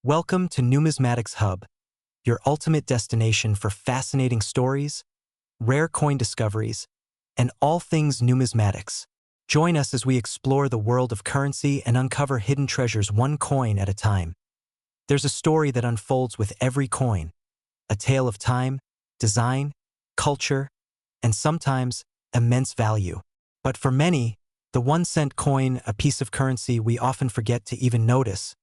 Welcome to Numismatics Hub, your ultimate destination for fascinating stories, rare coin discoveries, and all things numismatics. Join us as we explore the world of currency and uncover hidden treasures one coin at a time. There's a story that unfolds with every coin, a tale of time, design, culture, and sometimes immense value. But for many, the 1-cent coin, a piece of currency we often forget to even notice,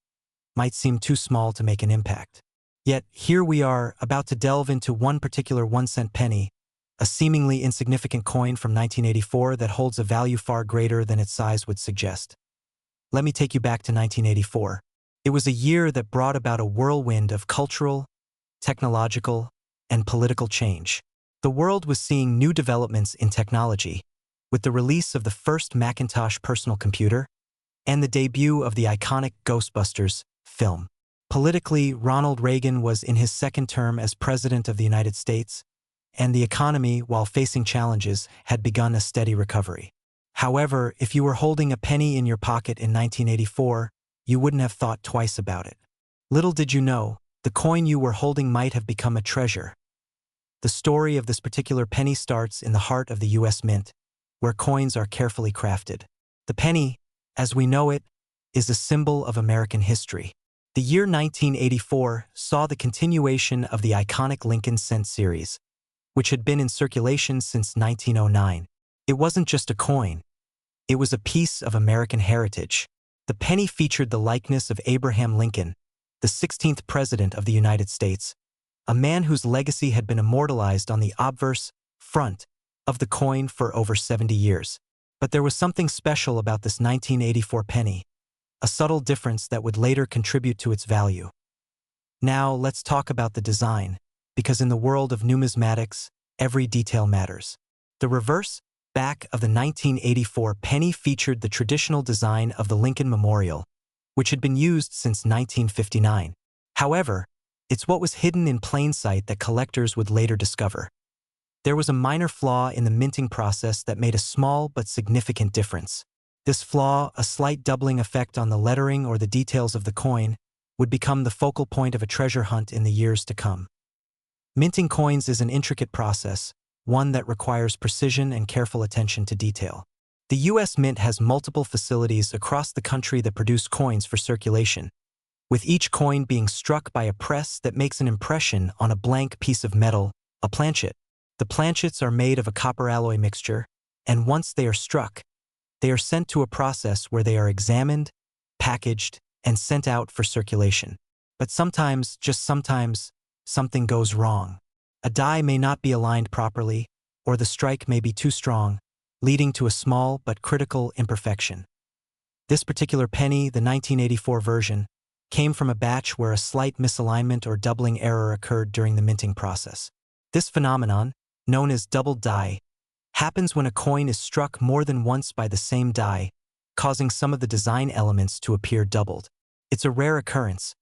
might seem too small to make an impact. Yet here we are, about to delve into one particular 1-cent penny, a seemingly insignificant coin from 1984 that holds a value far greater than its size would suggest. Let me take you back to 1984. It was a year that brought about a whirlwind of cultural, technological, and political change. The world was seeing new developments in technology, with the release of the first Macintosh personal computer and the debut of the iconic Ghostbusters film. Politically, Ronald Reagan was in his second term as President of the United States, and the economy, while facing challenges, had begun a steady recovery. However, if you were holding a penny in your pocket in 1984, you wouldn't have thought twice about it. Little did you know, the coin you were holding might have become a treasure. The story of this particular penny starts in the heart of the U.S. Mint, where coins are carefully crafted. The penny, as we know it, is a symbol of American history. The year 1984 saw the continuation of the iconic Lincoln cent series, which had been in circulation since 1909. It wasn't just a coin. It was a piece of American heritage. The penny featured the likeness of Abraham Lincoln, the 16th President of the United States, a man whose legacy had been immortalized on the obverse front of the coin for over 70 years. But there was something special about this 1984 penny, a subtle difference that would later contribute to its value. Now let's talk about the design, because in the world of numismatics, every detail matters. The reverse back of the 1984 penny featured the traditional design of the Lincoln Memorial, which had been used since 1959. However, it's what was hidden in plain sight that collectors would later discover. There was a minor flaw in the minting process that made a small but significant difference. This flaw, a slight doubling effect on the lettering or the details of the coin, would become the focal point of a treasure hunt in the years to come. Minting coins is an intricate process, one that requires precision and careful attention to detail. The U.S. Mint has multiple facilities across the country that produce coins for circulation, with each coin being struck by a press that makes an impression on a blank piece of metal, a planchet. The planchets are made of a copper alloy mixture, and once they are struck, they are sent to a process where they are examined, packaged, and sent out for circulation. But sometimes, just sometimes, something goes wrong. A die may not be aligned properly, or the strike may be too strong, leading to a small but critical imperfection. This particular penny, the 1984 version, came from a batch where a slight misalignment or doubling error occurred during the minting process. This phenomenon, known as double die, happens when a coin is struck more than once by the same die, causing some of the design elements to appear doubled. It's a rare occurrence,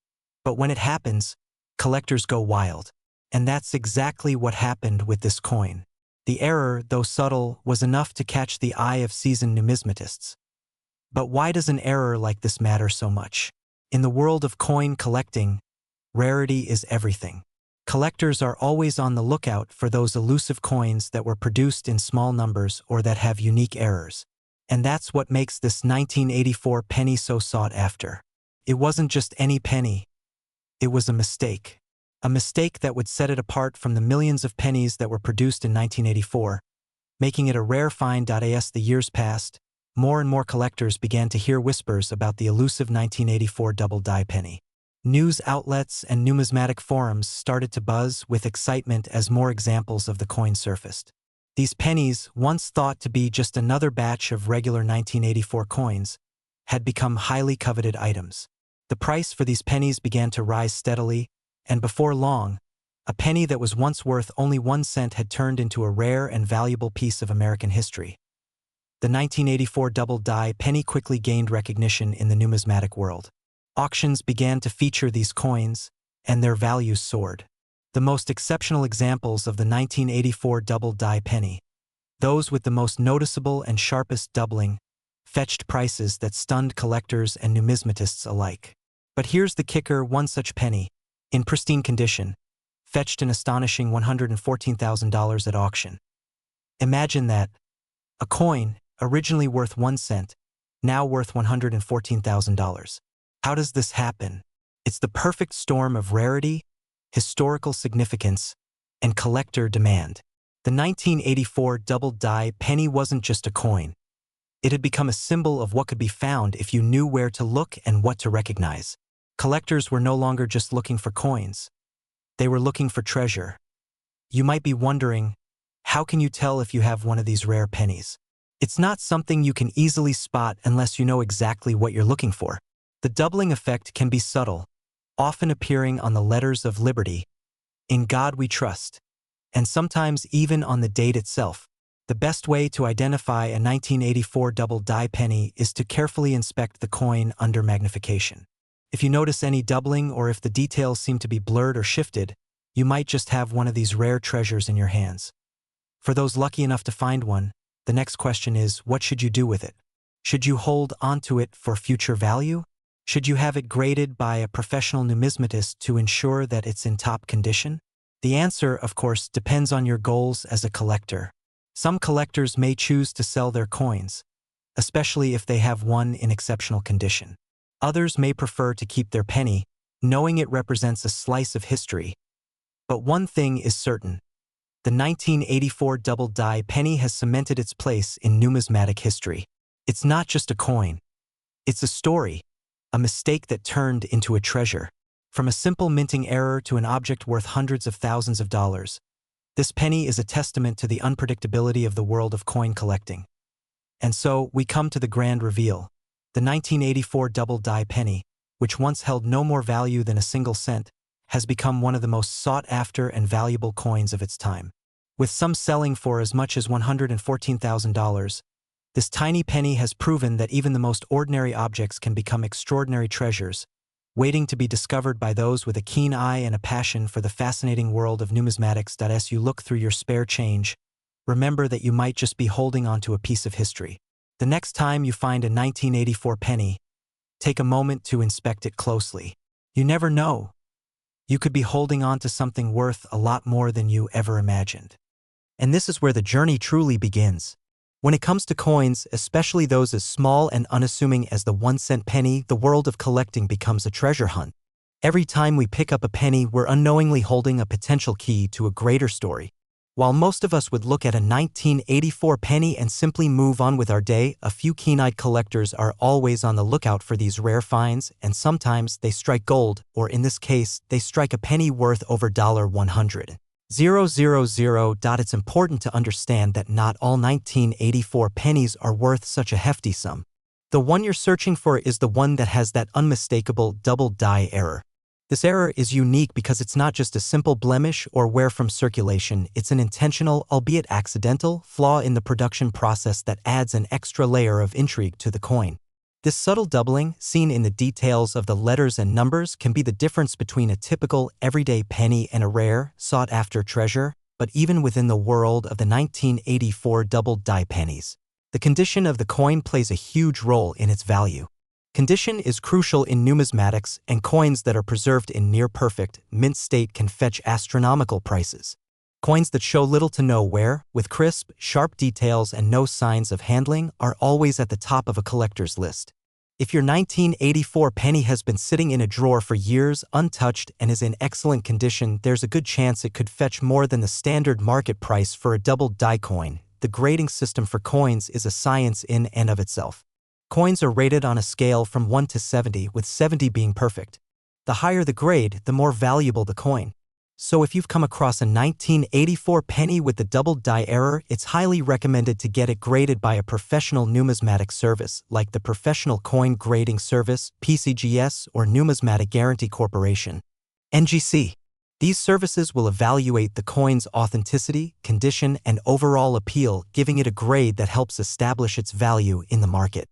but when it happens, collectors go wild. And that's exactly what happened with this coin. The error, though subtle, was enough to catch the eye of seasoned numismatists. But why does an error like this matter so much? In the world of coin collecting, rarity is everything. Collectors are always on the lookout for those elusive coins that were produced in small numbers or that have unique errors. And that's what makes this 1984 penny so sought after. It wasn't just any penny. It was a mistake. A mistake that would set it apart from the millions of pennies that were produced in 1984, making it a rare find. As the years passed, more and more collectors began to hear whispers about the elusive 1984 double die penny. News outlets and numismatic forums started to buzz with excitement as more examples of the coin surfaced. These pennies, once thought to be just another batch of regular 1984 coins, had become highly coveted items. The price for these pennies began to rise steadily, and before long, a penny that was once worth only 1 cent had turned into a rare and valuable piece of American history. The 1984 double die penny quickly gained recognition in the numismatic world. Auctions began to feature these coins, and their values soared. The most exceptional examples of the 1984 double die penny, those with the most noticeable and sharpest doubling, fetched prices that stunned collectors and numismatists alike. But here's the kicker: one such penny, in pristine condition, fetched an astonishing $114,000 at auction. Imagine that. A coin, originally worth 1 cent, now worth $114,000. How does this happen? It's the perfect storm of rarity, historical significance, and collector demand. The 1984 double-die penny wasn't just a coin. It had become a symbol of what could be found if you knew where to look and what to recognize. Collectors were no longer just looking for coins. They were looking for treasure. You might be wondering, how can you tell if you have one of these rare pennies? It's not something you can easily spot unless you know exactly what you're looking for. The doubling effect can be subtle, often appearing on the letters of liberty, "In God we trust," and sometimes even on the date itself. The best way to identify a 1984 double-die penny is to carefully inspect the coin under magnification. If you notice any doubling or if the details seem to be blurred or shifted, you might just have one of these rare treasures in your hands. For those lucky enough to find one, the next question is, what should you do with it? Should you hold onto it for future value? Should you have it graded by a professional numismatist to ensure that it's in top condition? The answer, of course, depends on your goals as a collector. Some collectors may choose to sell their coins, especially if they have one in exceptional condition. Others may prefer to keep their penny, knowing it represents a slice of history. But one thing is certain: the 1984 double-die penny has cemented its place in numismatic history. It's not just a coin. It's a story, a mistake that turned into a treasure. From a simple minting error to an object worth hundreds of thousands of dollars, this penny is a testament to the unpredictability of the world of coin collecting. And so, we come to the grand reveal. The 1984 double-die penny, which once held no more value than a single cent, has become one of the most sought-after and valuable coins of its time. With some selling for as much as $114,000, this tiny penny has proven that even the most ordinary objects can become extraordinary treasures, waiting to be discovered by those with a keen eye and a passion for the fascinating world of numismatics. As you look through your spare change, remember that you might just be holding onto a piece of history. The next time you find a 1984 penny, take a moment to inspect it closely. You never know. You could be holding on to something worth a lot more than you ever imagined. And this is where the journey truly begins. When it comes to coins, especially those as small and unassuming as the 1-cent penny, the world of collecting becomes a treasure hunt. Every time we pick up a penny, we're unknowingly holding a potential key to a greater story. While most of us would look at a 1984 penny and simply move on with our day, a few keen-eyed collectors are always on the lookout for these rare finds, and sometimes they strike gold, or in this case, they strike a penny worth over $100,000. It's important to understand that not all 1984 pennies are worth such a hefty sum. The one you're searching for is the one that has that unmistakable double-die error. This error is unique because it's not just a simple blemish or wear from circulation, it's an intentional, albeit accidental, flaw in the production process that adds an extra layer of intrigue to the coin. This subtle doubling, seen in the details of the letters and numbers, can be the difference between a typical, everyday penny and a rare, sought-after treasure. But even within the world of the 1984 double-die pennies, the condition of the coin plays a huge role in its value. Condition is crucial in numismatics, and coins that are preserved in near-perfect, mint state can fetch astronomical prices. Coins that show little to no wear, with crisp, sharp details and no signs of handling, are always at the top of a collector's list. If your 1984 penny has been sitting in a drawer for years untouched and is in excellent condition, there's a good chance it could fetch more than the standard market price for a double-die coin. The grading system for coins is a science in and of itself. Coins are rated on a scale from 1 to 70, with 70 being perfect. The higher the grade, the more valuable the coin. So if you've come across a 1984 penny with the double-die error, it's highly recommended to get it graded by a professional numismatic service, like the Professional Coin Grading Service, PCGS, or Numismatic Guarantee Corporation, NGC. These services will evaluate the coin's authenticity, condition, and overall appeal, giving it a grade that helps establish its value in the market.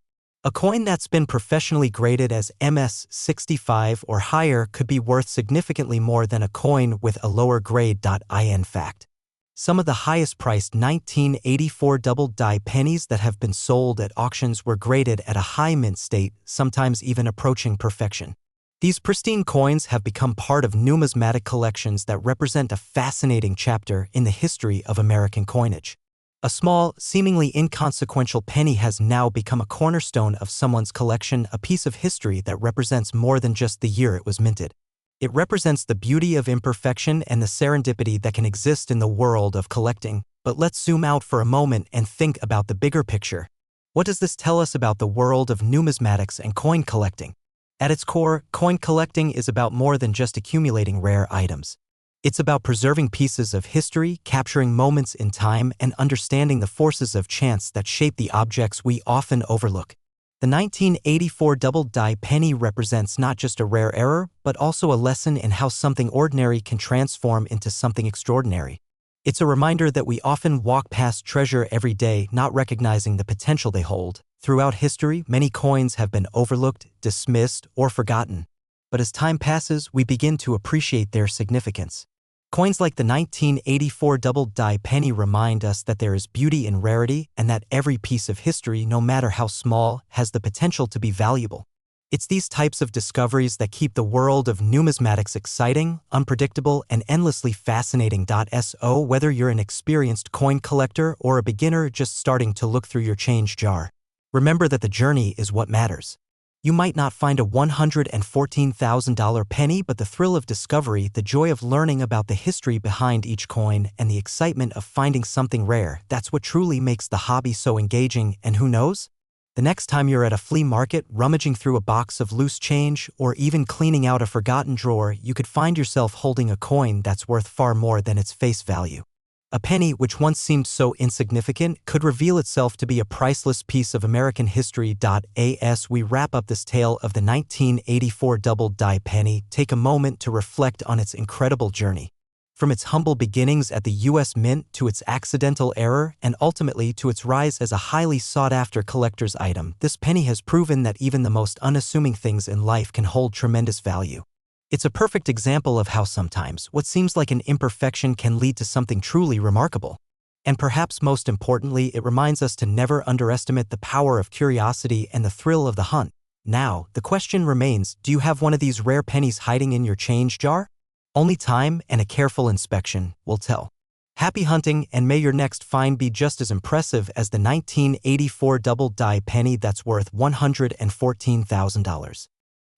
A coin that's been professionally graded as MS65 or higher could be worth significantly more than a coin with a lower grade. In fact, some of the highest-priced 1984 double-die pennies that have been sold at auctions were graded at a high mint state, sometimes even approaching perfection. These pristine coins have become part of numismatic collections that represent a fascinating chapter in the history of American coinage. A small, seemingly inconsequential penny has now become a cornerstone of someone's collection, a piece of history that represents more than just the year it was minted. It represents the beauty of imperfection and the serendipity that can exist in the world of collecting. But let's zoom out for a moment and think about the bigger picture. What does this tell us about the world of numismatics and coin collecting? At its core, coin collecting is about more than just accumulating rare items. It's about preserving pieces of history, capturing moments in time, and understanding the forces of chance that shape the objects we often overlook. The 1984 double-die penny represents not just a rare error, but also a lesson in how something ordinary can transform into something extraordinary. It's a reminder that we often walk past treasure every day, not recognizing the potential they hold. Throughout history, many coins have been overlooked, dismissed, or forgotten. But as time passes, we begin to appreciate their significance. Coins like the 1984 double-die penny remind us that there is beauty in rarity and that every piece of history, no matter how small, has the potential to be valuable. It's these types of discoveries that keep the world of numismatics exciting, unpredictable, and endlessly fascinating. So whether you're an experienced coin collector or a beginner just starting to look through your change jar, remember that the journey is what matters. You might not find a $114,000 penny, but the thrill of discovery, the joy of learning about the history behind each coin, and the excitement of finding something rare, that's what truly makes the hobby so engaging. And who knows? The next time you're at a flea market, rummaging through a box of loose change, or even cleaning out a forgotten drawer, you could find yourself holding a coin that's worth far more than its face value. A penny, which once seemed so insignificant, could reveal itself to be a priceless piece of American history. As we wrap up this tale of the 1984 double-die penny, take a moment to reflect on its incredible journey. From its humble beginnings at the U.S. Mint to its accidental error and ultimately to its rise as a highly sought-after collector's item, this penny has proven that even the most unassuming things in life can hold tremendous value. It's a perfect example of how sometimes what seems like an imperfection can lead to something truly remarkable. And perhaps most importantly, it reminds us to never underestimate the power of curiosity and the thrill of the hunt. Now, the question remains, do you have one of these rare pennies hiding in your change jar? Only time and a careful inspection will tell. Happy hunting, and may your next find be just as impressive as the 1984 double-die penny that's worth $114,000.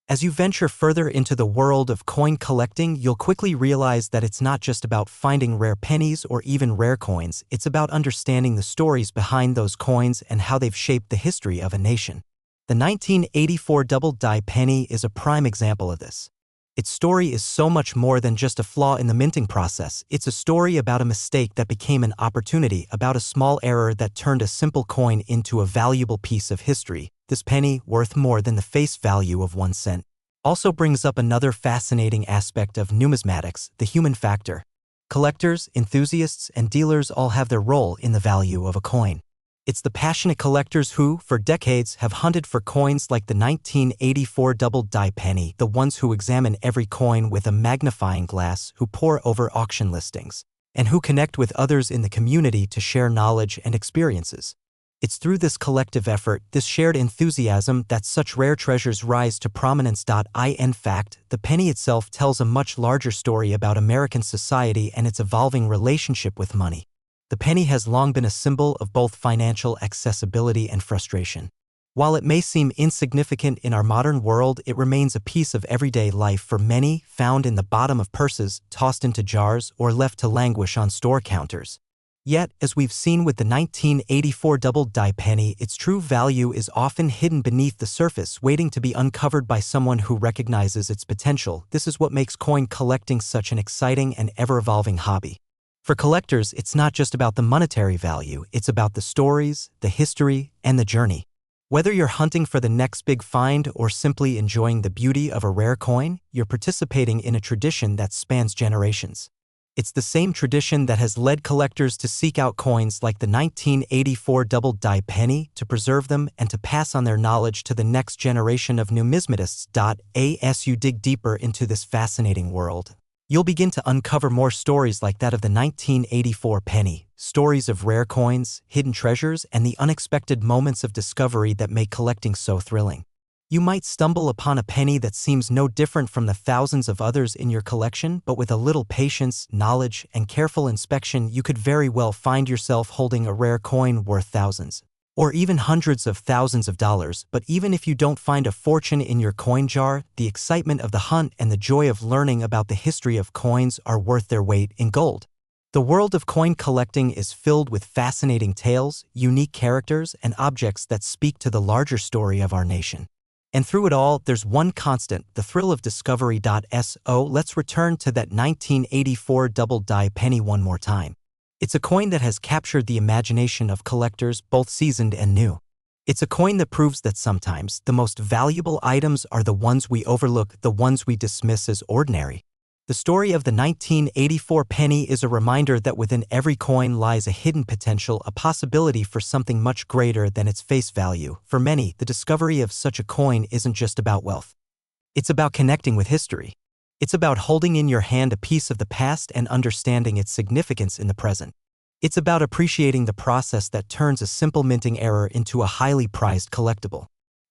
As you venture further into the world of coin collecting, you'll quickly realize that it's not just about finding rare pennies or even rare coins, it's about understanding the stories behind those coins and how they've shaped the history of a nation. The 1984 double-die penny is a prime example of this. Its story is so much more than just a flaw in the minting process. It's a story about a mistake that became an opportunity, about a small error that turned a simple coin into a valuable piece of history. This penny, worth more than the face value of 1 cent, also brings up another fascinating aspect of numismatics, the human factor. Collectors, enthusiasts, and dealers all have their role in the value of a coin. It's the passionate collectors who, for decades, have hunted for coins like the 1984 double-die penny, the ones who examine every coin with a magnifying glass, who pore over auction listings, and who connect with others in the community to share knowledge and experiences. It's through this collective effort, this shared enthusiasm, that such rare treasures rise to prominence. In fact, the penny itself tells a much larger story about American society and its evolving relationship with money. The penny has long been a symbol of both financial accessibility and frustration. While it may seem insignificant in our modern world, it remains a piece of everyday life for many, found in the bottom of purses, tossed into jars, or left to languish on store counters. Yet, as we've seen with the 1984 double-die penny, its true value is often hidden beneath the surface, waiting to be uncovered by someone who recognizes its potential. This is what makes coin collecting such an exciting and ever-evolving hobby. For collectors, it's not just about the monetary value, it's about the stories, the history, and the journey. Whether you're hunting for the next big find or simply enjoying the beauty of a rare coin, you're participating in a tradition that spans generations. It's the same tradition that has led collectors to seek out coins like the 1984 double-die penny, to preserve them and to pass on their knowledge to the next generation of numismatists. As you dig deeper into this fascinating world, you'll begin to uncover more stories like that of the 1984 penny, stories of rare coins, hidden treasures, and the unexpected moments of discovery that make collecting so thrilling. You might stumble upon a penny that seems no different from the thousands of others in your collection, but with a little patience, knowledge, and careful inspection, you could very well find yourself holding a rare coin worth thousands, or even hundreds of thousands of dollars. But even if you don't find a fortune in your coin jar, the excitement of the hunt and the joy of learning about the history of coins are worth their weight in gold. The world of coin collecting is filled with fascinating tales, unique characters, and objects that speak to the larger story of our nation. And through it all, there's one constant, the thrill of discovery. So let's return to that 1984 double-die penny one more time. It's a coin that has captured the imagination of collectors, both seasoned and new. It's a coin that proves that sometimes the most valuable items are the ones we overlook, the ones we dismiss as ordinary. The story of the 1984 penny is a reminder that within every coin lies a hidden potential, a possibility for something much greater than its face value. For many, the discovery of such a coin isn't just about wealth. It's about connecting with history. It's about holding in your hand a piece of the past and understanding its significance in the present. It's about appreciating the process that turns a simple minting error into a highly prized collectible.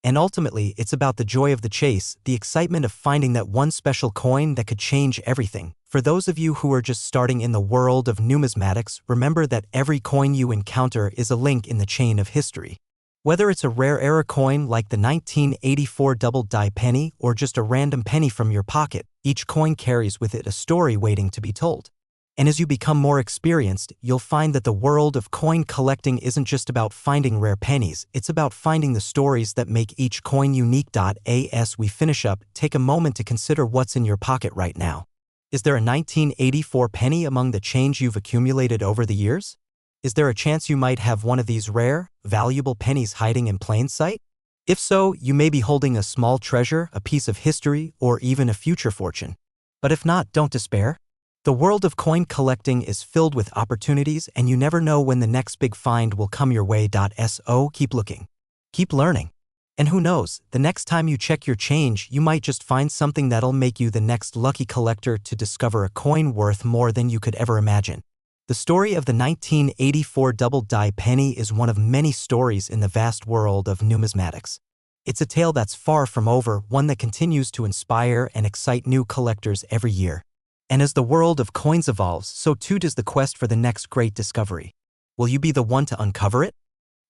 And ultimately, it's about the joy of the chase, the excitement of finding that one special coin that could change everything. For those of you who are just starting in the world of numismatics, remember that every coin you encounter is a link in the chain of history. Whether it's a rare era coin like the 1984 double-die penny or just a random penny from your pocket, each coin carries with it a story waiting to be told. And as you become more experienced, you'll find that the world of coin collecting isn't just about finding rare pennies, it's about finding the stories that make each coin unique. As we finish up, take a moment to consider what's in your pocket right now. Is there a 1984 penny among the change you've accumulated over the years? Is there a chance you might have one of these rare, valuable pennies hiding in plain sight? If so, you may be holding a small treasure, a piece of history, or even a future fortune. But if not, don't despair. The world of coin collecting is filled with opportunities, and you never know when the next big find will come your way. So keep looking. Keep learning. And who knows, the next time you check your change, you might just find something that'll make you the next lucky collector to discover a coin worth more than you could ever imagine. The story of the 1984 double-die penny is one of many stories in the vast world of numismatics. It's a tale that's far from over, one that continues to inspire and excite new collectors every year. And as the world of coins evolves, so too does the quest for the next great discovery. Will you be the one to uncover it?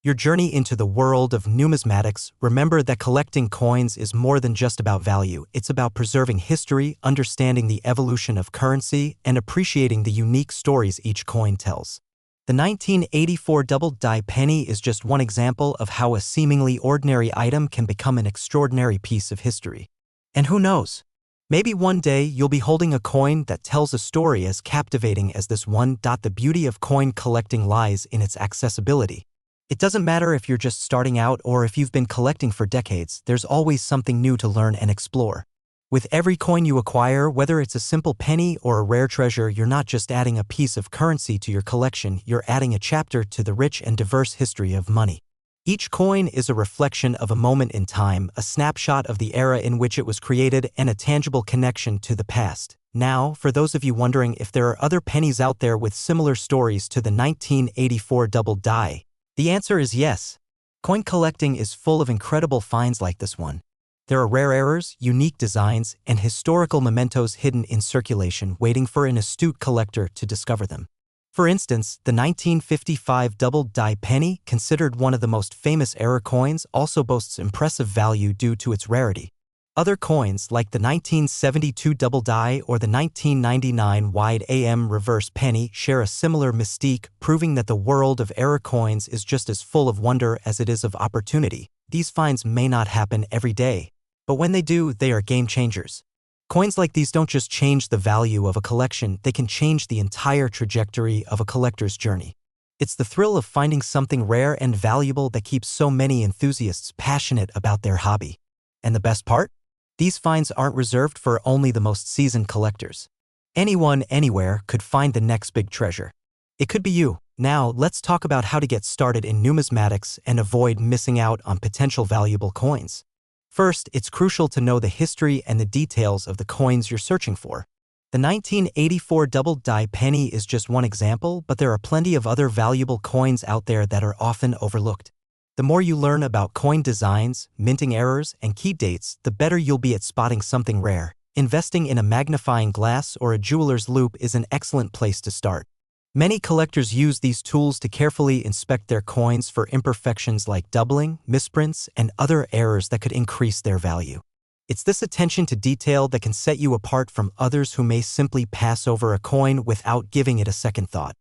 Your journey into the world of numismatics, remember that collecting coins is more than just about value. It's about preserving history, understanding the evolution of currency, and appreciating the unique stories each coin tells. The 1984 double-die penny is just one example of how a seemingly ordinary item can become an extraordinary piece of history. And who knows? Maybe one day you'll be holding a coin that tells a story as captivating as this one. The beauty of coin collecting lies in its accessibility. It doesn't matter if you're just starting out or if you've been collecting for decades, there's always something new to learn and explore. With every coin you acquire, whether it's a simple penny or a rare treasure, you're not just adding a piece of currency to your collection, you're adding a chapter to the rich and diverse history of money. Each coin is a reflection of a moment in time, a snapshot of the era in which it was created, and a tangible connection to the past. Now, for those of you wondering if there are other pennies out there with similar stories to the 1984 double-die, the answer is yes. Coin collecting is full of incredible finds like this one. There are rare errors, unique designs, and historical mementos hidden in circulation waiting for an astute collector to discover them. For instance, the 1955 double-die penny, considered one of the most famous era coins, also boasts impressive value due to its rarity. Other coins, like the 1972 double-die or the 1999 wide AM reverse penny, share a similar mystique, proving that the world of era coins is just as full of wonder as it is of opportunity. These finds may not happen every day, but when they do, they are game changers. Coins like these don't just change the value of a collection, they can change the entire trajectory of a collector's journey. It's the thrill of finding something rare and valuable that keeps so many enthusiasts passionate about their hobby. And the best part? These finds aren't reserved for only the most seasoned collectors. Anyone, anywhere, could find the next big treasure. It could be you. Now, let's talk about how to get started in numismatics and avoid missing out on potential valuable coins. First, it's crucial to know the history and the details of the coins you're searching for. The 1984 double-die penny is just one example, but there are plenty of other valuable coins out there that are often overlooked. The more you learn about coin designs, minting errors, and key dates, the better you'll be at spotting something rare. Investing in a magnifying glass or a jeweler's loupe is an excellent place to start. Many collectors use these tools to carefully inspect their coins for imperfections like doubling, misprints, and other errors that could increase their value. It's this attention to detail that can set you apart from others who may simply pass over a coin without giving it a second thought.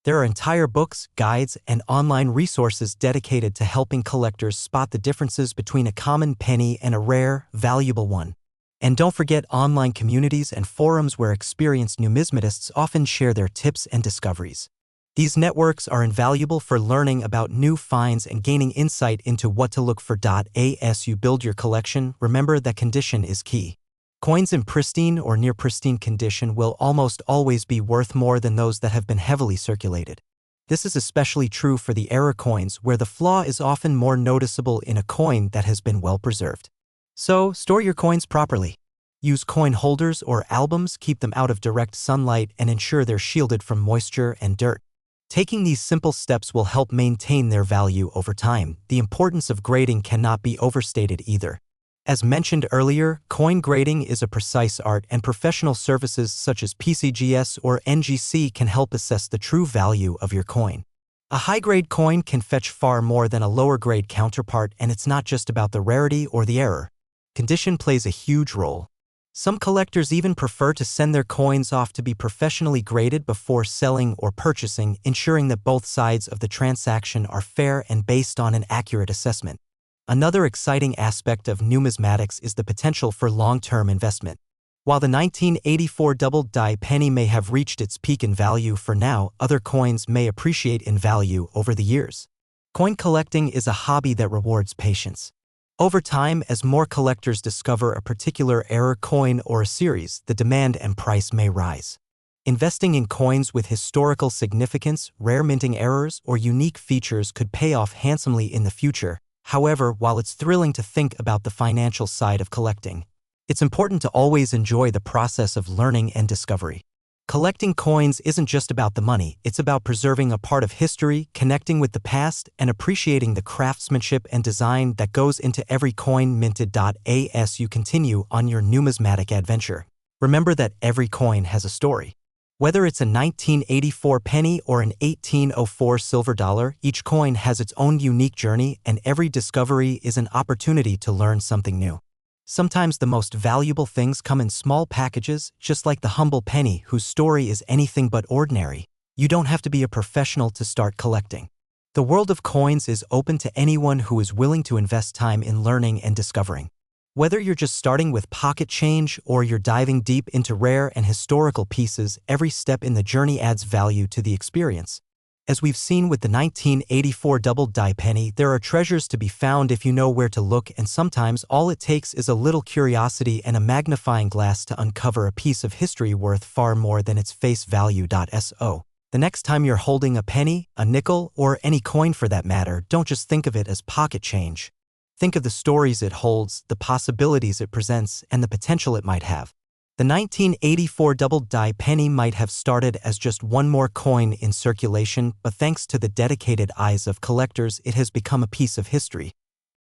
There are entire books, guides, and online resources dedicated to helping collectors spot the differences between a common penny and a rare, valuable one. And don't forget online communities and forums where experienced numismatists often share their tips and discoveries. These networks are invaluable for learning about new finds and gaining insight into what to look for. As you build your collection, remember that condition is key. Coins in pristine or near pristine condition will almost always be worth more than those that have been heavily circulated. This is especially true for the error coins, where the flaw is often more noticeable in a coin that has been well preserved. So, store your coins properly. Use coin holders or albums, keep them out of direct sunlight, and ensure they're shielded from moisture and dirt. Taking these simple steps will help maintain their value over time. The importance of grading cannot be overstated either. As mentioned earlier, coin grading is a precise art, and professional services such as PCGS or NGC can help assess the true value of your coin. A high-grade coin can fetch far more than a lower-grade counterpart, and it's not just about the rarity or the error. Condition plays a huge role. Some collectors even prefer to send their coins off to be professionally graded before selling or purchasing, ensuring that both sides of the transaction are fair and based on an accurate assessment. Another exciting aspect of numismatics is the potential for long-term investment. While the 1984 double-die penny may have reached its peak in value for now, other coins may appreciate in value over the years. Coin collecting is a hobby that rewards patience. Over time, as more collectors discover a particular error coin or a series, the demand and price may rise. Investing in coins with historical significance, rare minting errors, or unique features could pay off handsomely in the future. However, while it's thrilling to think about the financial side of collecting, it's important to always enjoy the process of learning and discovery. Collecting coins isn't just about the money, it's about preserving a part of history, connecting with the past, and appreciating the craftsmanship and design that goes into every coin minted. As you continue on your numismatic adventure, remember that every coin has a story. Whether it's a 1984 penny or an 1804 silver dollar, each coin has its own unique journey, and every discovery is an opportunity to learn something new. Sometimes the most valuable things come in small packages, just like the humble penny whose story is anything but ordinary. You don't have to be a professional to start collecting. The world of coins is open to anyone who is willing to invest time in learning and discovering. Whether you're just starting with pocket change or you're diving deep into rare and historical pieces, every step in the journey adds value to the experience. As we've seen with the 1984 double-die penny, there are treasures to be found if you know where to look, and sometimes all it takes is a little curiosity and a magnifying glass to uncover a piece of history worth far more than its face value. So, the next time you're holding a penny, a nickel, or any coin for that matter, don't just think of it as pocket change. Think of the stories it holds, the possibilities it presents, and the potential it might have. The 1984 double-die penny might have started as just one more coin in circulation, but thanks to the dedicated eyes of collectors, it has become a piece of history.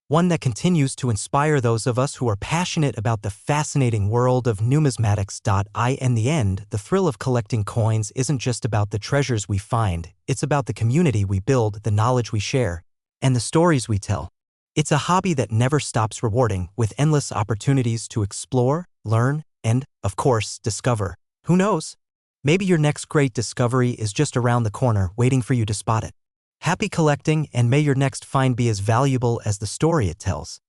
One that continues to inspire those of us who are passionate about the fascinating world of numismatics. In the end, the thrill of collecting coins isn't just about the treasures we find, it's about the community we build, the knowledge we share, and the stories we tell. It's a hobby that never stops rewarding, with endless opportunities to explore, learn, and, of course, discover. Who knows? Maybe your next great discovery is just around the corner, waiting for you to spot it. Happy collecting, and may your next find be as valuable as the story it tells.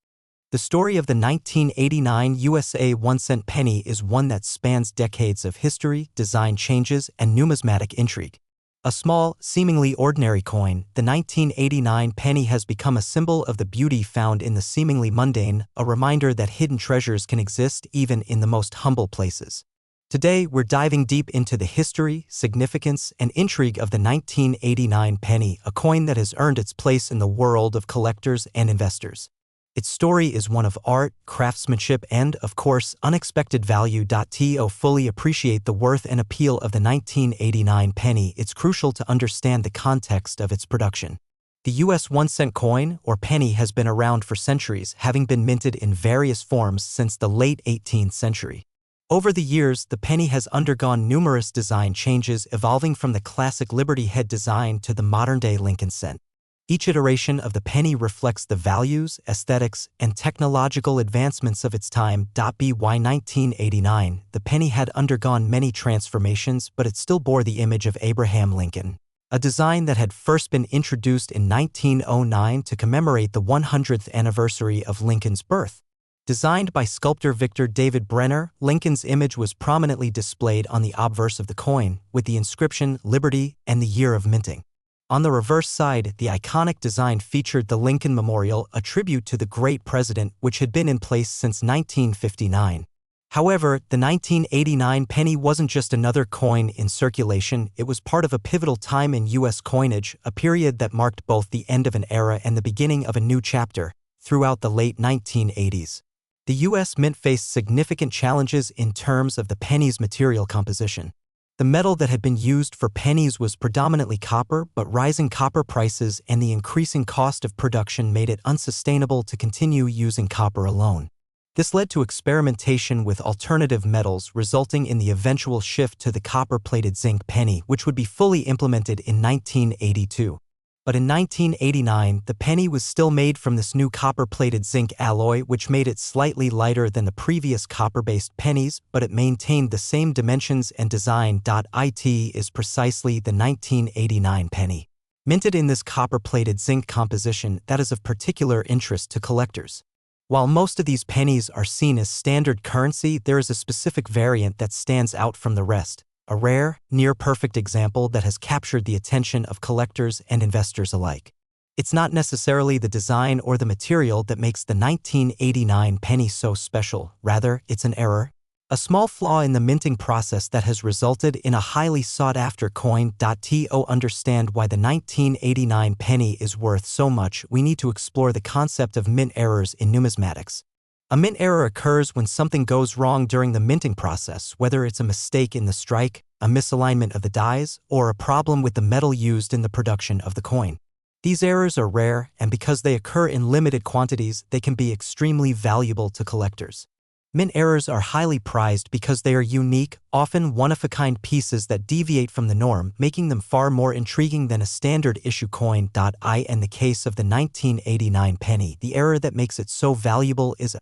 The story of the 1989 USA 1-cent penny is one that spans decades of history, design changes, and numismatic intrigue. A small, seemingly ordinary coin, the 1989 penny has become a symbol of the beauty found in the seemingly mundane, a reminder that hidden treasures can exist even in the most humble places. Today, we're diving deep into the history, significance, and intrigue of the 1989 penny, a coin that has earned its place in the world of collectors and investors. Its story is one of art, craftsmanship, and, of course, unexpected value. To fully appreciate the worth and appeal of the 1989 penny, it's crucial to understand the context of its production. The US 1-cent coin, or penny, has been around for centuries, having been minted in various forms since the late 18th century. Over the years, the penny has undergone numerous design changes, evolving from the classic Liberty head design to the modern-day Lincoln cent. Each iteration of the penny reflects the values, aesthetics, and technological advancements of its time. By 1989, the penny had undergone many transformations, but it still bore the image of Abraham Lincoln, a design that had first been introduced in 1909 to commemorate the 100th anniversary of Lincoln's birth. Designed by sculptor Victor David Brenner, Lincoln's image was prominently displayed on the obverse of the coin, with the inscription Liberty and the year of minting. On the reverse side, the iconic design featured the Lincoln Memorial, a tribute to the great president, which had been in place since 1959. However, the 1989 penny wasn't just another coin in circulation, it was part of a pivotal time in U.S. coinage, a period that marked both the end of an era and the beginning of a new chapter. Throughout the late 1980s, the U.S. Mint faced significant challenges in terms of the penny's material composition. The metal that had been used for pennies was predominantly copper, but rising copper prices and the increasing cost of production made it unsustainable to continue using copper alone. This led to experimentation with alternative metals, resulting in the eventual shift to the copper-plated zinc penny, which would be fully implemented in 1982. But in 1989, the penny was still made from this new copper-plated zinc alloy, which made it slightly lighter than the previous copper-based pennies, but it maintained the same dimensions and design. It is precisely the 1989 penny, minted in this copper-plated zinc composition, that is of particular interest to collectors. While most of these pennies are seen as standard currency, there is a specific variant that stands out from the rest. A rare, near-perfect example that has captured the attention of collectors and investors alike. It's not necessarily the design or the material that makes the 1989 penny so special, rather, it's an error, a small flaw in the minting process that has resulted in a highly sought-after coin. To understand why the 1989 penny is worth so much, we need to explore the concept of mint errors in numismatics. A mint error occurs when something goes wrong during the minting process, whether it's a mistake in the strike, a misalignment of the dies, or a problem with the metal used in the production of the coin. These errors are rare, and because they occur in limited quantities, they can be extremely valuable to collectors. Mint errors are highly prized because they are unique, often one-of-a-kind pieces that deviate from the norm, making them far more intriguing than a standard issue coin. In the case of the 1989 penny, the error that makes it so valuable is a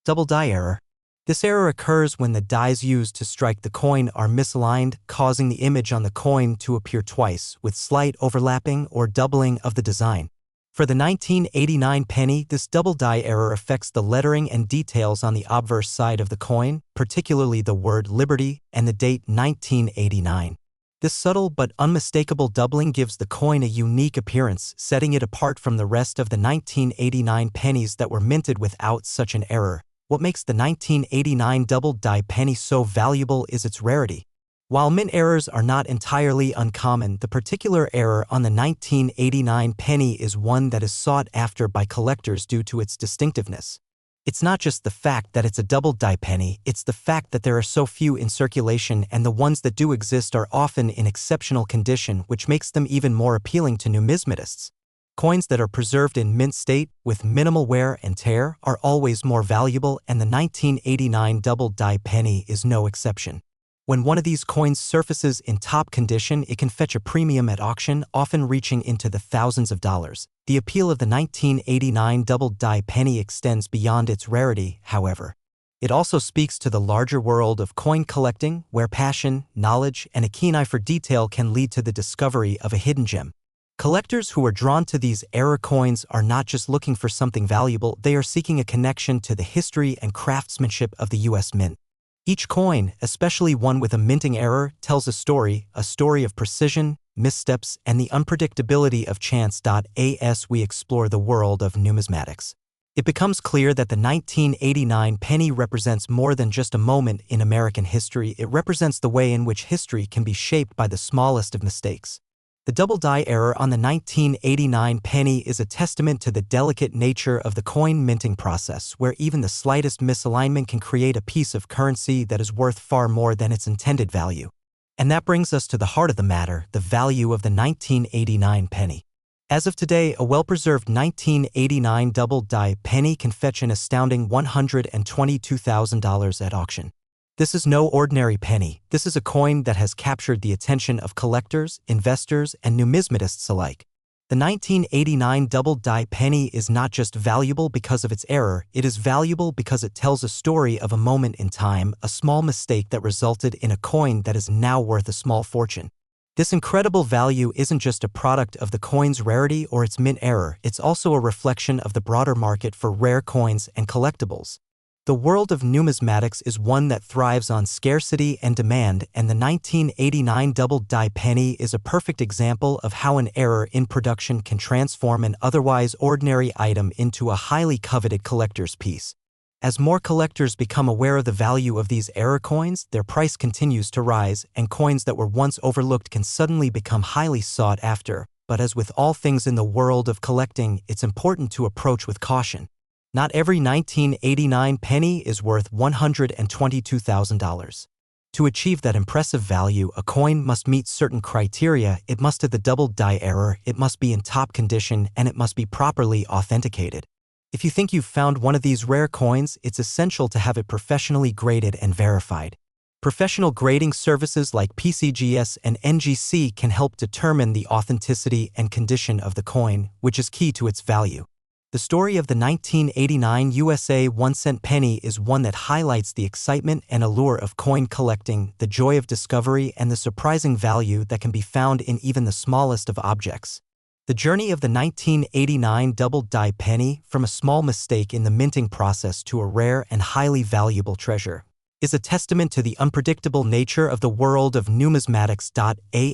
double die error. This error occurs when the dies used to strike the coin are misaligned, causing the image on the coin to appear twice, with slight overlapping or doubling of the design. For the 1989 penny, this double die error affects the lettering and details on the obverse side of the coin, particularly the word Liberty and the date 1989. This subtle but unmistakable doubling gives the coin a unique appearance, setting it apart from the rest of the 1989 pennies that were minted without such an error. What makes the 1989 double die penny so valuable is its rarity. While mint errors are not entirely uncommon, the particular error on the 1989 penny is one that is sought after by collectors due to its distinctiveness. It's not just the fact that it's a double die penny, it's the fact that there are so few in circulation, and the ones that do exist are often in exceptional condition, which makes them even more appealing to numismatists. Coins that are preserved in mint state, with minimal wear and tear, are always more valuable, and the 1989 double die penny is no exception. When one of these coins surfaces in top condition, it can fetch a premium at auction, often reaching into the thousands of dollars. The appeal of the 1989 double die penny extends beyond its rarity, however. It also speaks to the larger world of coin collecting, where passion, knowledge, and a keen eye for detail can lead to the discovery of a hidden gem. Collectors who are drawn to these error coins are not just looking for something valuable, they are seeking a connection to the history and craftsmanship of the U.S. Mint. Each coin, especially one with a minting error, tells a story of precision, missteps, and the unpredictability of chance. As we explore the world of numismatics, it becomes clear that the 1989 penny represents more than just a moment in American history. It represents the way in which history can be shaped by the smallest of mistakes. The double die error on the 1989 penny is a testament to the delicate nature of the coin minting process, where even the slightest misalignment can create a piece of currency that is worth far more than its intended value. And that brings us to the heart of the matter, the value of the 1989 penny. As of today, a well-preserved 1989 double-die penny can fetch an astounding $122,000 at auction. This is no ordinary penny. This is a coin that has captured the attention of collectors, investors, and numismatists alike. The 1989 double-die penny is not just valuable because of its error, it is valuable because it tells a story of a moment in time, a small mistake that resulted in a coin that is now worth a small fortune. This incredible value isn't just a product of the coin's rarity or its mint error, it's also a reflection of the broader market for rare coins and collectibles. The world of numismatics is one that thrives on scarcity and demand, and the 1989 double-die penny is a perfect example of how an error in production can transform an otherwise ordinary item into a highly coveted collector's piece. As more collectors become aware of the value of these error coins, their price continues to rise, and coins that were once overlooked can suddenly become highly sought after. But as with all things in the world of collecting, it's important to approach with caution. Not every 1989 penny is worth $122,000. To achieve that impressive value, a coin must meet certain criteria. It must have the double-die error, it must be in top condition, and it must be properly authenticated. If you think you've found one of these rare coins, it's essential to have it professionally graded and verified. Professional grading services like PCGS and NGC can help determine the authenticity and condition of the coin, which is key to its value. The story of the 1989 USA 1-cent penny is one that highlights the excitement and allure of coin collecting, the joy of discovery, and the surprising value that can be found in even the smallest of objects. The journey of the 1989 double-die penny, from a small mistake in the minting process to a rare and highly valuable treasure, is a testament to the unpredictable nature of the world of numismatics.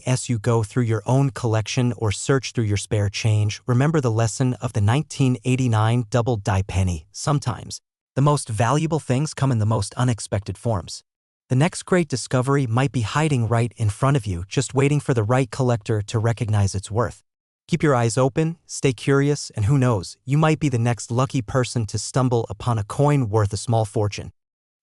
As you go through your own collection or search through your spare change, remember the lesson of the 1989 double-die penny. Sometimes, the most valuable things come in the most unexpected forms. The next great discovery might be hiding right in front of you, just waiting for the right collector to recognize its worth. Keep your eyes open, stay curious, and who knows, you might be the next lucky person to stumble upon a coin worth a small fortune.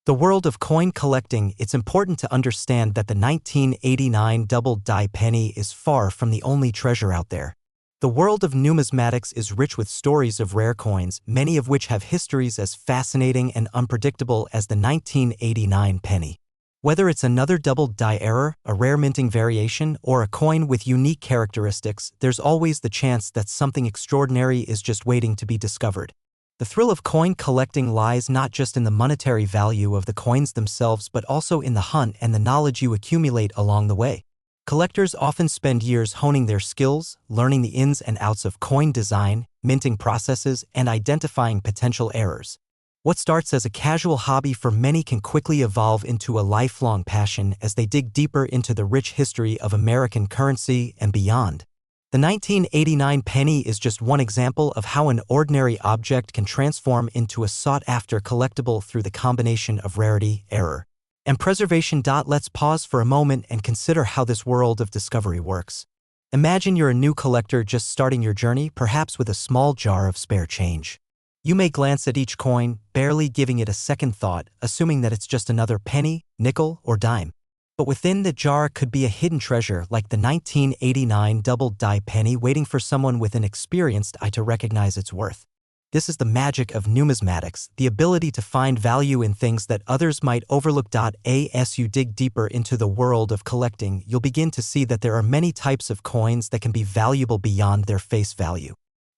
The world of coin collecting, it's important to understand that the 1989 double-die penny is far from the only treasure out there. The world of numismatics is rich with stories of rare coins, many of which have histories as fascinating and unpredictable as the 1989 penny. Whether it's another double-die error, a rare minting variation, or a coin with unique characteristics, there's always the chance that something extraordinary is just waiting to be discovered. The thrill of coin collecting lies not just in the monetary value of the coins themselves but also in the hunt and the knowledge you accumulate along the way. Collectors often spend years honing their skills, learning the ins and outs of coin design, minting processes, and identifying potential errors. What starts as a casual hobby for many can quickly evolve into a lifelong passion as they dig deeper into the rich history of American currency and beyond. The 1989 penny is just one example of how an ordinary object can transform into a sought-after collectible through the combination of rarity, error, and preservation. Let's pause for a moment and consider how this world of discovery works. Imagine you're a new collector just starting your journey, perhaps with a small jar of spare change. You may glance at each coin, barely giving it a second thought, assuming that it's just another penny, nickel, or dime. But within the jar could be a hidden treasure like the 1989 double-die penny waiting for someone with an experienced eye to recognize its worth. This is the magic of numismatics, the ability to find value in things that others might overlook. As you dig deeper into the world of collecting, you'll begin to see that there are many types of coins that can be valuable beyond their face value.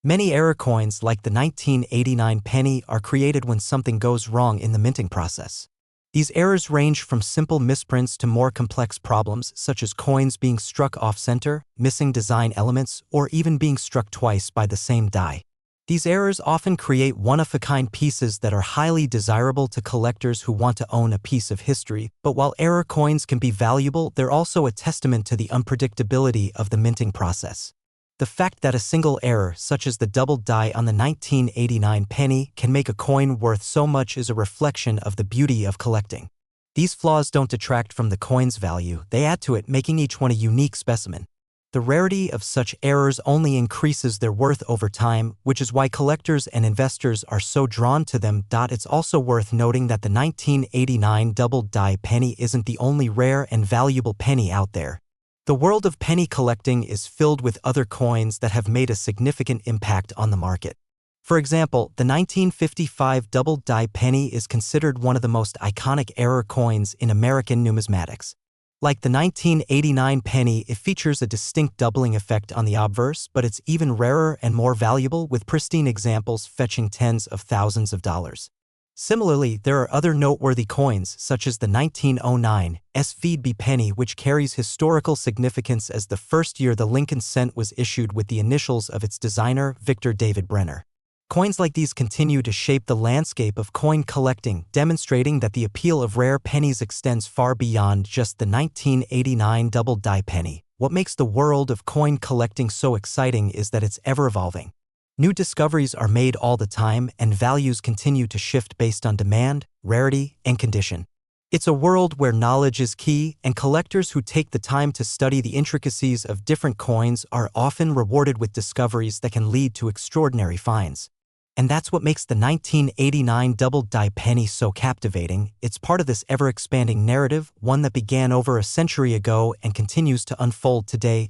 Many error coins, like the 1989 penny, are created when something goes wrong in the minting process. These errors range from simple misprints to more complex problems, such as coins being struck off-center, missing design elements, or even being struck twice by the same die. These errors often create one-of-a-kind pieces that are highly desirable to collectors who want to own a piece of history. But while error coins can be valuable, they're also a testament to the unpredictability of the minting process. The fact that a single error, such as the double die on the 1989 penny, can make a coin worth so much is a reflection of the beauty of collecting. These flaws don't detract from the coin's value, they add to it, making each one a unique specimen. The rarity of such errors only increases their worth over time, which is why collectors and investors are so drawn to them. It's also worth noting that the 1989 double die penny isn't the only rare and valuable penny out there. The world of penny collecting is filled with other coins that have made a significant impact on the market. For example, the 1955 double-die penny is considered one of the most iconic era coins in American numismatics. Like the 1989 penny, it features a distinct doubling effect on the obverse, but it's even rarer and more valuable, with pristine examples fetching tens of thousands of dollars. Similarly, there are other noteworthy coins, such as the 1909 SVB penny, which carries historical significance as the first year the Lincoln cent was issued with the initials of its designer, Victor David Brenner. Coins like these continue to shape the landscape of coin collecting, demonstrating that the appeal of rare pennies extends far beyond just the 1989 double-die penny. What makes the world of coin collecting so exciting is that it's ever-evolving. New discoveries are made all the time, and values continue to shift based on demand, rarity, and condition. It's a world where knowledge is key, and collectors who take the time to study the intricacies of different coins are often rewarded with discoveries that can lead to extraordinary finds. And that's what makes the 1989 double-die penny so captivating. It's part of this ever-expanding narrative, one that began over a century ago and continues to unfold today.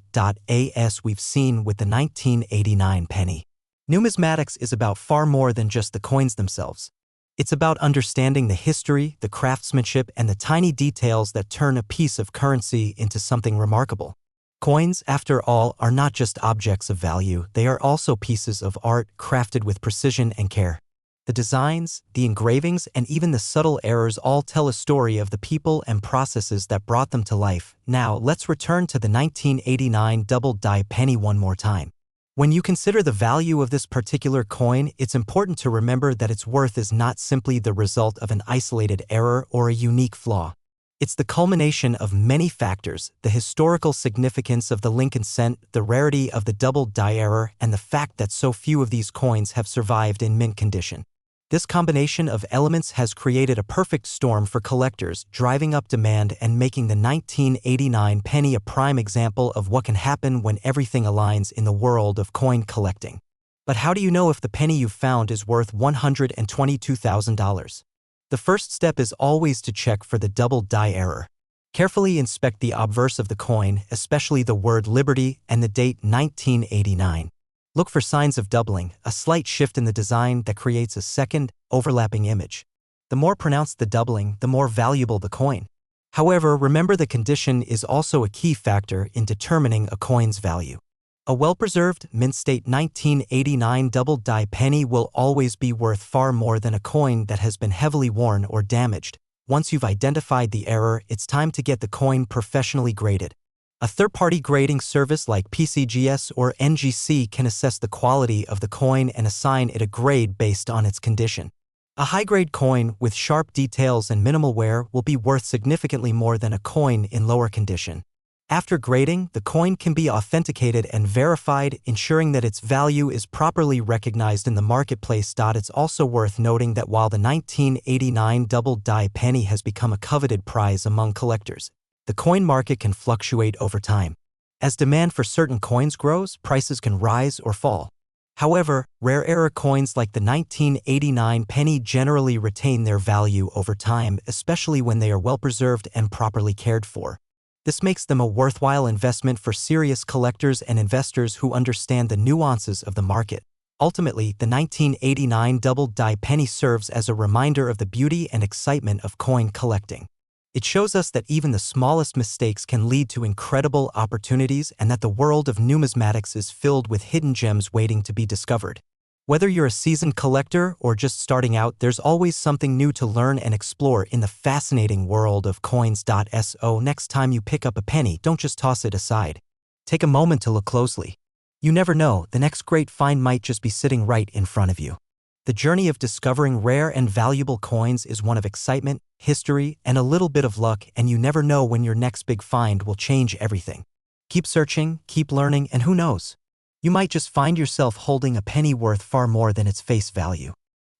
As we've seen with the 1989 penny. Numismatics is about far more than just the coins themselves. It's about understanding the history, the craftsmanship, and the tiny details that turn a piece of currency into something remarkable. Coins, after all, are not just objects of value, they are also pieces of art crafted with precision and care. The designs, the engravings, and even the subtle errors all tell a story of the people and processes that brought them to life. Now, let's return to the 1989 double-die penny one more time. When you consider the value of this particular coin, it's important to remember that its worth is not simply the result of an isolated error or a unique flaw. It's the culmination of many factors: the historical significance of the Lincoln cent, the rarity of the double-die error, and the fact that so few of these coins have survived in mint condition. This combination of elements has created a perfect storm for collectors, driving up demand and making the 1989 penny a prime example of what can happen when everything aligns in the world of coin collecting. But how do you know if the penny you've found is worth $122,000? The first step is always to check for the double-die error. Carefully inspect the obverse of the coin, especially the word Liberty and the date 1989. Look for signs of doubling, a slight shift in the design that creates a second, overlapping image. The more pronounced the doubling, the more valuable the coin. However, remember the condition is also a key factor in determining a coin's value. A well-preserved, mint-state 1989 double-die penny will always be worth far more than a coin that has been heavily worn or damaged. Once you've identified the error, it's time to get the coin professionally graded. A third-party grading service like PCGS or NGC can assess the quality of the coin and assign it a grade based on its condition. A high-grade coin with sharp details and minimal wear will be worth significantly more than a coin in lower condition. After grading, the coin can be authenticated and verified, ensuring that its value is properly recognized in the marketplace. It's also worth noting that while the 1989 double-die penny has become a coveted prize among collectors, the coin market can fluctuate over time. As demand for certain coins grows, prices can rise or fall. However, rare era coins like the 1989 penny generally retain their value over time, especially when they are well preserved and properly cared for. This makes them a worthwhile investment for serious collectors and investors who understand the nuances of the market. Ultimately, the 1989 double-die penny serves as a reminder of the beauty and excitement of coin collecting. It shows us that even the smallest mistakes can lead to incredible opportunities and that the world of numismatics is filled with hidden gems waiting to be discovered. Whether you're a seasoned collector or just starting out, there's always something new to learn and explore in the fascinating world of coins. So next time you pick up a penny, don't just toss it aside. Take a moment to look closely. You never know, the next great find might just be sitting right in front of you. The journey of discovering rare and valuable coins is one of excitement, history, and a little bit of luck, and you never know when your next big find will change everything. Keep searching, keep learning, and who knows? You might just find yourself holding a penny worth far more than its face value.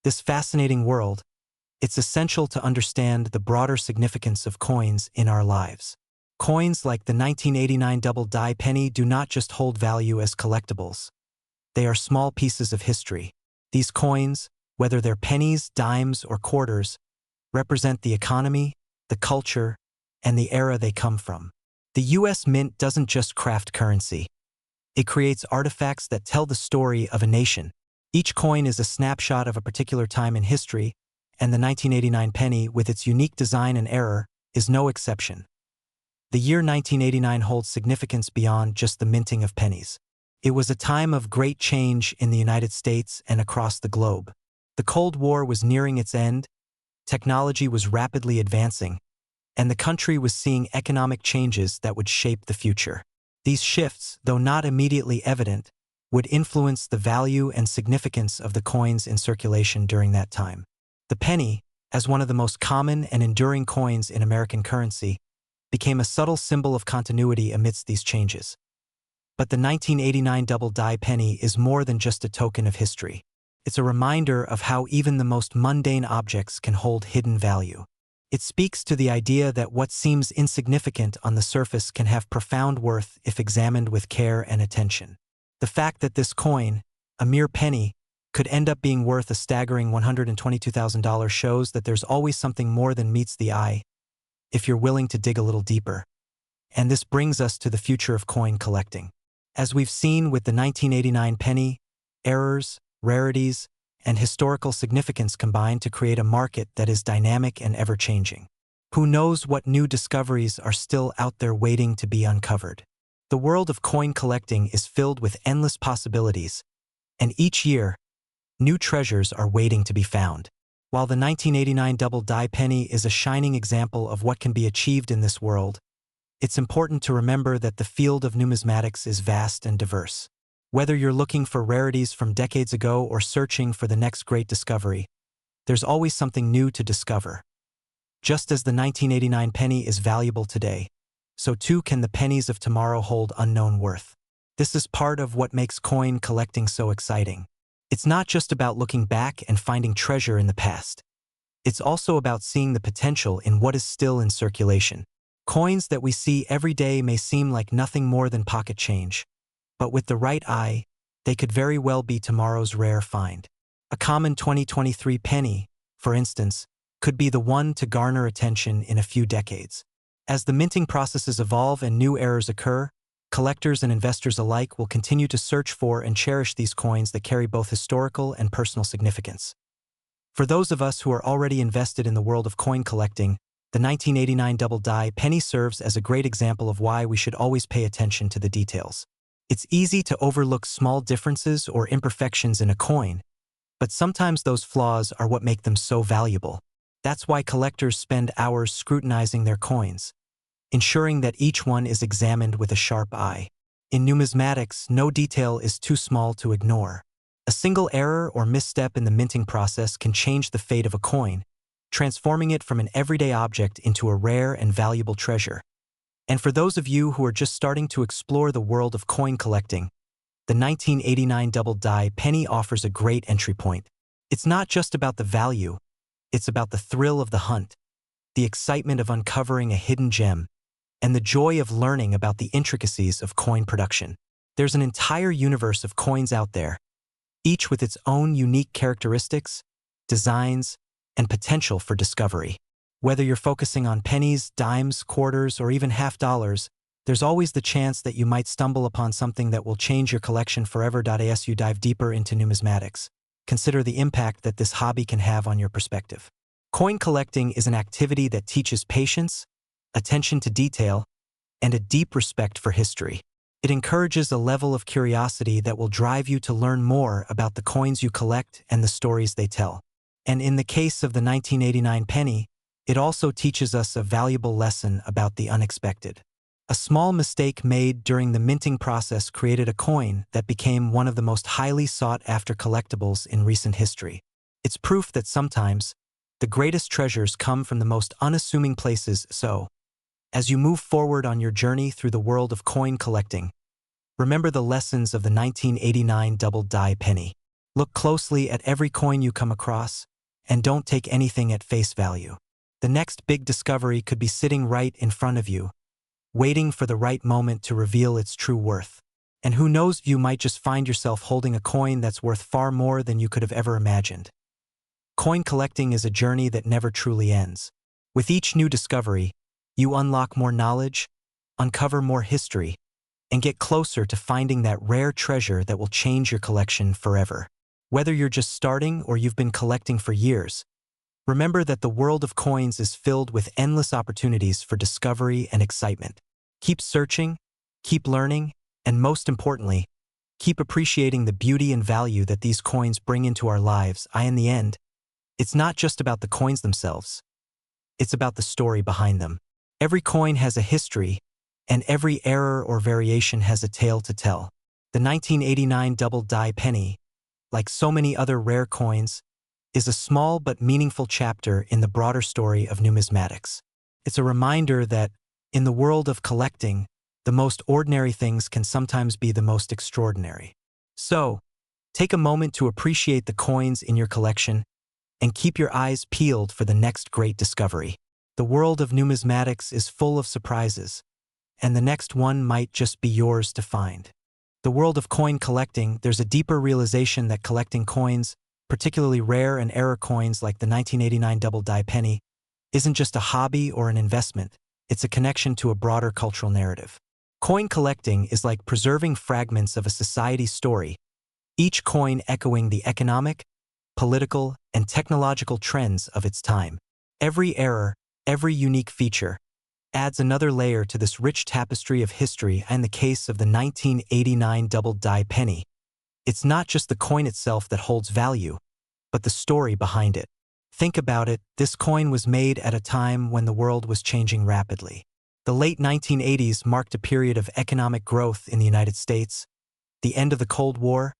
This fascinating world, it's essential to understand the broader significance of coins in our lives. Coins like the 1989 double-die penny do not just hold value as collectibles. They are small pieces of history. These coins, whether they're pennies, dimes, or quarters, represent the economy, the culture, and the era they come from. The US Mint doesn't just craft currency. It creates artifacts that tell the story of a nation. Each coin is a snapshot of a particular time in history, and the 1989 penny, with its unique design and error, is no exception. The year 1989 holds significance beyond just the minting of pennies. It was a time of great change in the United States and across the globe. The Cold War was nearing its end, technology was rapidly advancing, and the country was seeing economic changes that would shape the future. These shifts, though not immediately evident, would influence the value and significance of the coins in circulation during that time. The penny, as one of the most common and enduring coins in American currency, became a subtle symbol of continuity amidst these changes. But the 1989 double-die penny is more than just a token of history. It's a reminder of how even the most mundane objects can hold hidden value. It speaks to the idea that what seems insignificant on the surface can have profound worth if examined with care and attention. The fact that this coin, a mere penny, could end up being worth a staggering $122,000 shows that there's always something more than meets the eye, if you're willing to dig a little deeper. And this brings us to the future of coin collecting. As we've seen with the 1989 penny, errors, rarities, and historical significance combine to create a market that is dynamic and ever-changing. Who knows what new discoveries are still out there waiting to be uncovered? The world of coin collecting is filled with endless possibilities, and each year, new treasures are waiting to be found. While the 1989 double-die penny is a shining example of what can be achieved in this world, it's important to remember that the field of numismatics is vast and diverse. Whether you're looking for rarities from decades ago or searching for the next great discovery, there's always something new to discover. Just as the 1989 penny is valuable today, so too can the pennies of tomorrow hold unknown worth. This is part of what makes coin collecting so exciting. It's not just about looking back and finding treasure in the past. It's also about seeing the potential in what is still in circulation. Coins that we see every day may seem like nothing more than pocket change, but with the right eye, they could very well be tomorrow's rare find. A common 2023 penny, for instance, could be the one to garner attention in a few decades. As the minting processes evolve and new eras occur, collectors and investors alike will continue to search for and cherish these coins that carry both historical and personal significance. For those of us who are already invested in the world of coin collecting, the 1989 double-die penny serves as a great example of why we should always pay attention to the details. It's easy to overlook small differences or imperfections in a coin, but sometimes those flaws are what make them so valuable. That's why collectors spend hours scrutinizing their coins, ensuring that each one is examined with a sharp eye. In numismatics, no detail is too small to ignore. A single error or misstep in the minting process can change the fate of a coin, transforming it from an everyday object into a rare and valuable treasure. And for those of you who are just starting to explore the world of coin collecting, the 1989 double-die penny offers a great entry point. It's not just about the value, it's about the thrill of the hunt, the excitement of uncovering a hidden gem, and the joy of learning about the intricacies of coin production. There's an entire universe of coins out there, each with its own unique characteristics, designs, and potential for discovery. Whether you're focusing on pennies, dimes, quarters, or even half dollars, there's always the chance that you might stumble upon something that will change your collection forever. As you dive deeper into numismatics, consider the impact that this hobby can have on your perspective. Coin collecting is an activity that teaches patience, attention to detail, and a deep respect for history. It encourages a level of curiosity that will drive you to learn more about the coins you collect and the stories they tell. And in the case of the 1989 penny, it also teaches us a valuable lesson about the unexpected. A small mistake made during the minting process created a coin that became one of the most highly sought-after collectibles in recent history. It's proof that sometimes, the greatest treasures come from the most unassuming places. So, as you move forward on your journey through the world of coin collecting, remember the lessons of the 1989 double-die penny. Look closely at every coin you come across, and don't take anything at face value. The next big discovery could be sitting right in front of you, waiting for the right moment to reveal its true worth. And who knows, you might just find yourself holding a coin that's worth far more than you could have ever imagined. Coin collecting is a journey that never truly ends. With each new discovery, you unlock more knowledge, uncover more history, and get closer to finding that rare treasure that will change your collection forever. Whether you're just starting or you've been collecting for years, remember that the world of coins is filled with endless opportunities for discovery and excitement. Keep searching, keep learning, and most importantly, keep appreciating the beauty and value that these coins bring into our lives. In the end, it's not just about the coins themselves. It's about the story behind them. Every coin has a history, and every error or variation has a tale to tell. The 1989 double-die penny, like so many other rare coins, is a small but meaningful chapter in the broader story of numismatics. It's a reminder that, in the world of collecting, the most ordinary things can sometimes be the most extraordinary. So, take a moment to appreciate the coins in your collection and keep your eyes peeled for the next great discovery. The world of numismatics is full of surprises, and the next one might just be yours to find. The world of coin collecting, there's a deeper realization that collecting coins, particularly rare and rare coins like the 1989 double-die penny, isn't just a hobby or an investment, it's a connection to a broader cultural narrative. Coin collecting is like preserving fragments of a society's story, each coin echoing the economic, political, and technological trends of its time. Every era, every unique feature, adds another layer to this rich tapestry of history. In the case of the 1989 double-die penny, it's not just the coin itself that holds value, but the story behind it. Think about it, this coin was made at a time when the world was changing rapidly. The late 1980s marked a period of economic growth in the United States, the end of the Cold War,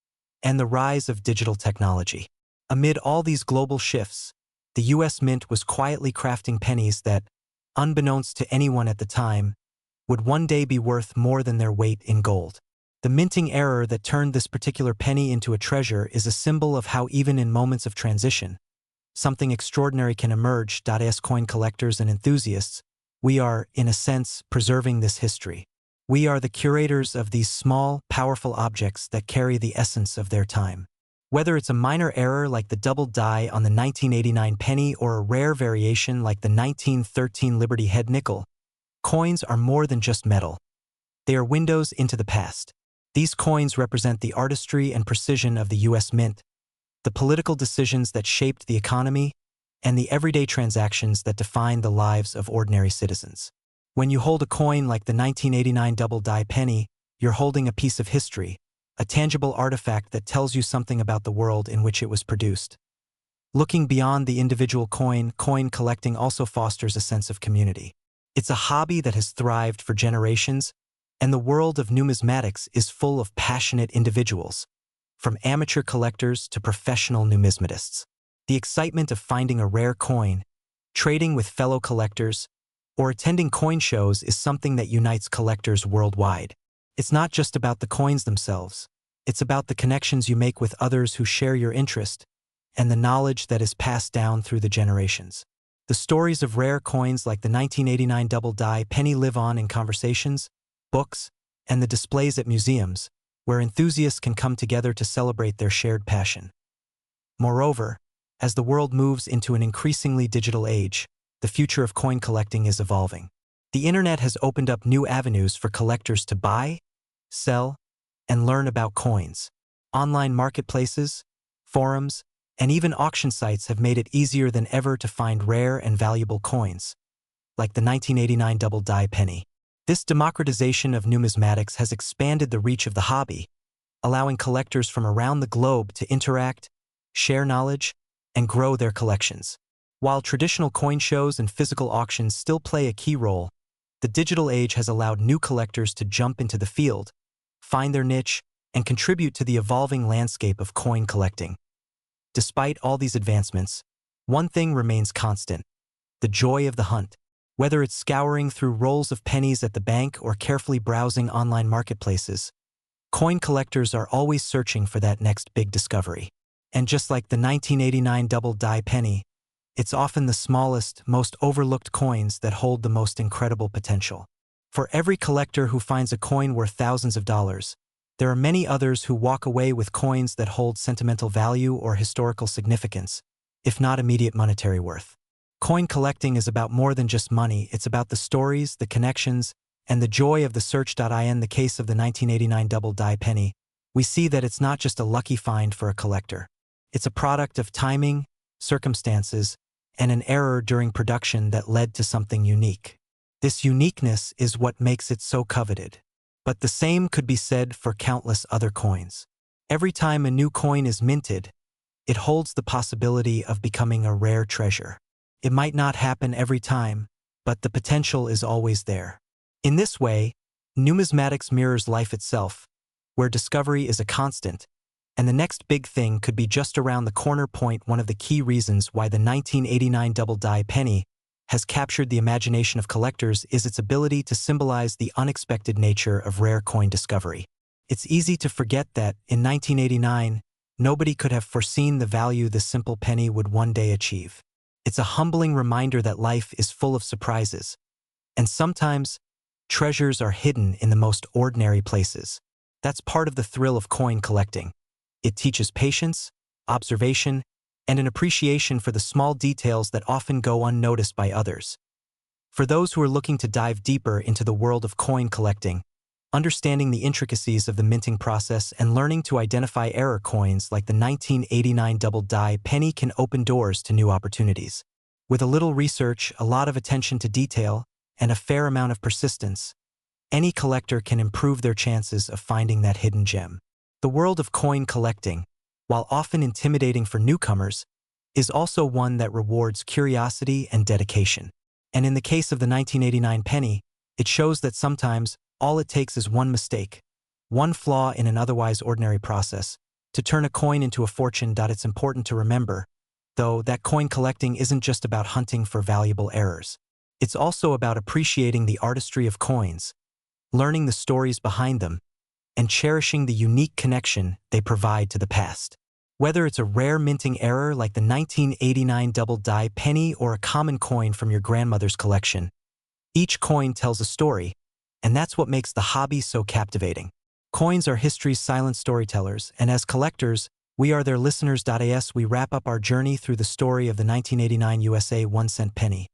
and the rise of digital technology. Amid all these global shifts, the U.S. Mint was quietly crafting pennies that, unbeknownst to anyone at the time, would one day be worth more than their weight in gold. The minting error that turned this particular penny into a treasure is a symbol of how even in moments of transition, something extraordinary can emerge. As coin collectors and enthusiasts, we are, in a sense, preserving this history. We are the curators of these small, powerful objects that carry the essence of their time. Whether it's a minor error like the double die on the 1989 penny or a rare variation like the 1913 Liberty Head nickel, coins are more than just metal. They are windows into the past. These coins represent the artistry and precision of the U.S. Mint, the political decisions that shaped the economy, and the everyday transactions that define the lives of ordinary citizens. When you hold a coin like the 1989 double-die penny, you're holding a piece of history, a tangible artifact that tells you something about the world in which it was produced. Looking beyond the individual coin collecting also fosters a sense of community. It's a hobby that has thrived for generations, and the world of numismatics is full of passionate individuals, from amateur collectors to professional numismatists. The excitement of finding a rare coin, trading with fellow collectors, or attending coin shows is something that unites collectors worldwide. It's not just about the coins themselves. It's about the connections you make with others who share your interest and the knowledge that is passed down through the generations. The stories of rare coins like the 1989 double-die penny live on in conversations, books, and the displays at museums, where enthusiasts can come together to celebrate their shared passion. Moreover, as the world moves into an increasingly digital age, the future of coin collecting is evolving. The internet has opened up new avenues for collectors to buy, sell, and learn about coins. Online marketplaces, forums, and even auction sites have made it easier than ever to find rare and valuable coins, like the 1989 double-die penny. This democratization of numismatics has expanded the reach of the hobby, allowing collectors from around the globe to interact, share knowledge, and grow their collections. While traditional coin shows and physical auctions still play a key role, the digital age has allowed new collectors to jump into the field, find their niche, and contribute to the evolving landscape of coin collecting. Despite all these advancements, one thing remains constant: the joy of the hunt. Whether it's scouring through rolls of pennies at the bank or carefully browsing online marketplaces, coin collectors are always searching for that next big discovery. And just like the 1989 double-die penny, it's often the smallest, most overlooked coins that hold the most incredible potential. For every collector who finds a coin worth thousands of dollars, there are many others who walk away with coins that hold sentimental value or historical significance, if not immediate monetary worth. Coin collecting is about more than just money. It's about the stories, the connections, and the joy of the search. In the case of the 1989 double die penny, we see that it's not just a lucky find for a collector. It's a product of timing, circumstances, and an error during production that led to something unique. This uniqueness is what makes it so coveted. But the same could be said for countless other coins. Every time a new coin is minted, it holds the possibility of becoming a rare treasure. It might not happen every time, but the potential is always there. In this way, numismatics mirrors life itself, where discovery is a constant, and the next big thing could be just around the corner. One of the key reasons why the 1989 double die penny has captured the imagination of collectors is its ability to symbolize the unexpected nature of rare coin discovery. It's easy to forget that, in 1989, nobody could have foreseen the value this simple penny would one day achieve. It's a humbling reminder that life is full of surprises, and sometimes, treasures are hidden in the most ordinary places. That's part of the thrill of coin collecting. It teaches patience, observation, and an appreciation for the small details that often go unnoticed by others. For those who are looking to dive deeper into the world of coin collecting, understanding the intricacies of the minting process and learning to identify error coins like the 1989 double die penny can open doors to new opportunities. With a little research, a lot of attention to detail, and a fair amount of persistence, any collector can improve their chances of finding that hidden gem. The world of coin collecting, while often intimidating for newcomers, is also one that rewards curiosity and dedication. And in the case of the 1989 penny, it shows that sometimes all it takes is one mistake, one flaw in an otherwise ordinary process, to turn a coin into a fortune. It's important to remember, though, that coin collecting isn't just about hunting for valuable errors. It's also about appreciating the artistry of coins, learning the stories behind them, and cherishing the unique connection they provide to the past. Whether it's a rare minting error like the 1989 double die penny or a common coin from your grandmother's collection, each coin tells a story, and that's what makes the hobby so captivating. Coins are history's silent storytellers, and as collectors, we are their listeners. As we wrap up our journey through the story of the 1989 USA 1-cent penny,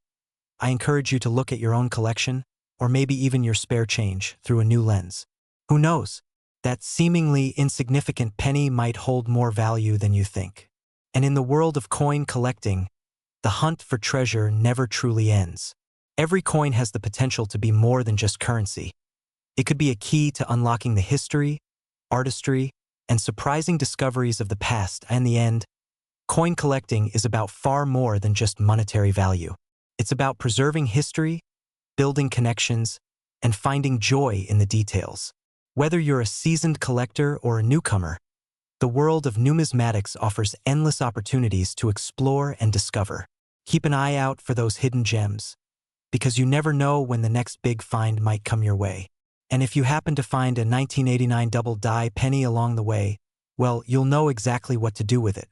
I encourage you to look at your own collection, or maybe even your spare change, through a new lens. Who knows? That seemingly insignificant penny might hold more value than you think. And in the world of coin collecting, the hunt for treasure never truly ends. Every coin has the potential to be more than just currency. It could be a key to unlocking the history, artistry, and surprising discoveries of the past. In the end, coin collecting is about far more than just monetary value. It's about preserving history, building connections, and finding joy in the details. Whether you're a seasoned collector or a newcomer, the world of numismatics offers endless opportunities to explore and discover. Keep an eye out for those hidden gems, because you never know when the next big find might come your way. And if you happen to find a 1989 double die penny along the way, well, you'll know exactly what to do with it.